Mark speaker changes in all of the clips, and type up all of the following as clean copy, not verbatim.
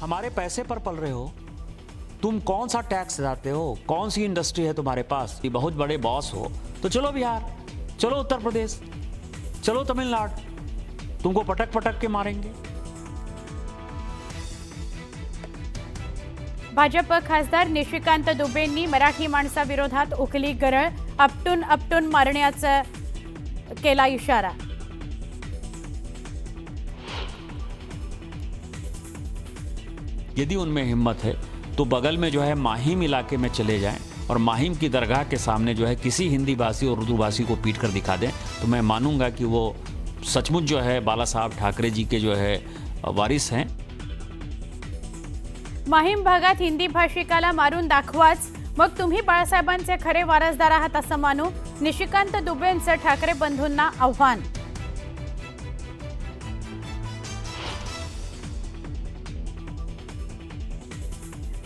Speaker 1: हमारे पैसे पर पल रहे हो। तुम कौन सा टैक्स देते हो, कौन सी इंडस्ट्री है तुम्हारे पास, ये बहुत बड़े बॉस हो तो चलो बिहार, चलो उत्तर प्रदेश, चलो तमिलनाडु, तुमको पटक पटक के मारेंगे।
Speaker 2: भाजप खासदार निशिकांत दुबेंनी मराठी माणसाविरोधात उखली गरळ, आपटून आपटून मारण्याचा केला इशारा।
Speaker 1: यदि उनमें हिम्मत है तो बगल में जो है माहिम इलाके में चले जाएं और माहिम की दरगाह के सामने जो है किसी हिंदी भाषी और उर्दू भाषी को पीट कर दिखा दें, तो मैं मानूंगा कि वो सचमुच जो है बाला साहब ठाकरे जी के जो है वारिस हैं।
Speaker 2: माहीम भागात हिंदी भाषिकाला मारून दाखवाच, मग तुम्ही बाळासाहेबांचे खरे वारसदार आहात असं मानू, निशिकांत दुबेंचं ठाकरे बंधूंना आव्हान।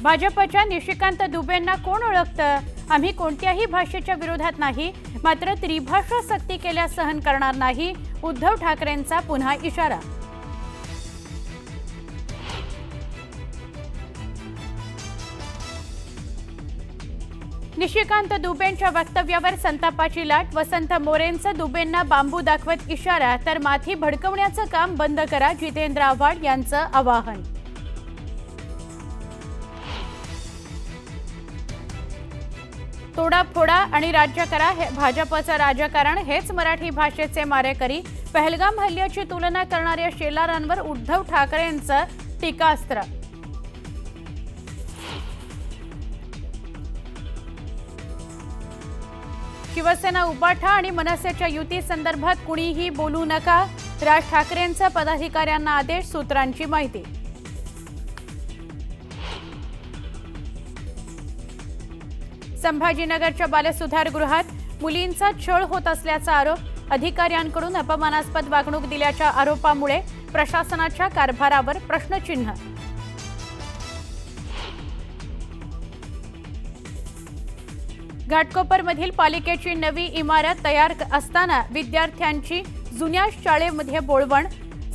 Speaker 2: भाजपच्या निशिकांत दुबेंना कोण ओळखतं? आम्ही कोणत्याही भाषेच्या विरोधात नाही, मात्र त्रिभाषा सक्ती केल्यास सहन करणार नाही, उद्धव ठाकरेंचा पुन्हा इशारा। निशिकांत दुबेंच्या वक्तव्यावर संतापाची लाट, वसंत मोरेंचा दुबेंना बांबू दाखवत इशारा, तर माथी भडकवण्याचं काम बंद करा, जितेंद्र आव्हाड यांचं आवाहन। तोडाफोडा आणि राज्य करा, हे भाजपचं राजकारण, हेच मराठी भाषेचे मारेकरी। पहलगाम हल्ल्याची तुलना करणाऱ्या शेलारांवर उद्धव ठाकरेंचं टीकास्त्र। शिवसेना उबाठा आणि मनसेच्या युती संदर्भात कुणीही बोलू नका, राज ठाकरेंचा पदाधिकाऱ्यांना आदेश, सूत्रांची माहिती। संभाजीनगरच्या बालसुधारगृहात मुलींचा छळ होत असल्याचा आरोप, अधिकाऱ्यांकडून अपमानास्पद वागणूक दिल्याच्या आरोपामुळे प्रशासनाच्या कारभारावर प्रश्नचिन्ह। घाटकोपरमधील पालिकेची नवी इमारत तयार असताना विद्यार्थ्यांची जुन्या शाळेमध्ये बोळवण,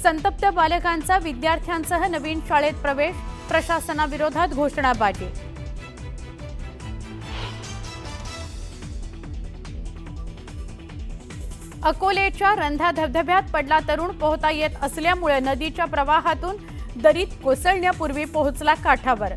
Speaker 2: संतप्त बालकांचा विद्यार्थ्यांसह नवीन शाळेत प्रवेश, प्रशासनाविरोधात घोषणाबाजी। अकोलेच्या रंधा धबधब्यात पडला तरुण, पोहता येत असल्यामुळे नदीच्या प्रवाहातून दरीत कोसळण्यापूर्वी पोहोचला काठावर।